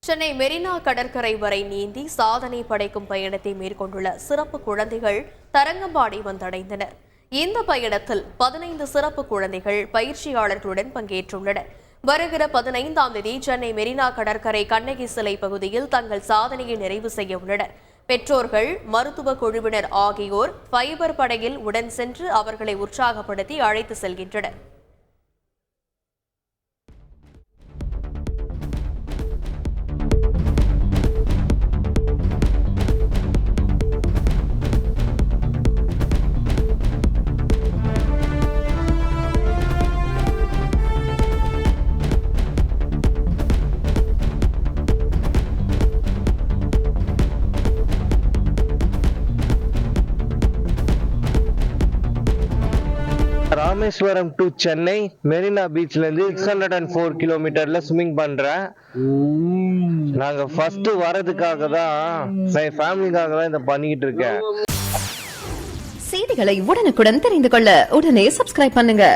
சென்னை மெரினா கடற்கரை வரை நீந்தி சாதனை படைக்கும் பயணத்தை மேற்கொண்டுள்ள சிறப்பு குழந்தைகள் தரங்கம்பாடி வந்தடைந்தனர். இந்த பயணத்தில் 15 சிறப்பு குழந்தைகள் பயிற்சியாளர்களுடன் பங்கேற்றுள்ளனர். வருகிற 15ஆம் தேதி சென்னை மெரினா கடற்கரை கண்ணகி சிலை பகுதியில் தங்கள் சாதனையை நிறைவு செய்ய உள்ளனர். பெற்றோர்கள், மருத்துவ குழுவினர் ஆகியோர் ஃபைபர் படகில் உடன் சென்று அவர்களை உற்சாகப்படுத்தி அழைத்து செல்கின்றனர். ராமேஸ்வரம் டு சென்னை மெரினா பீச்ல இருந்து 604 கிலோமீட்டர்ல ஸ்விமிங் பண்றேன். நாங்க ஃபர்ஸ்ட் வரதுக்காக தான், ஃபேமிலிக்காக தான் இதை பண்ணிக்கிட்டு இருக்கேன். செய்திகளை உடனுக்குடன் தெரிந்து கொள்ள உடனே சப்ஸ்கிரைப் பண்ணுங்க.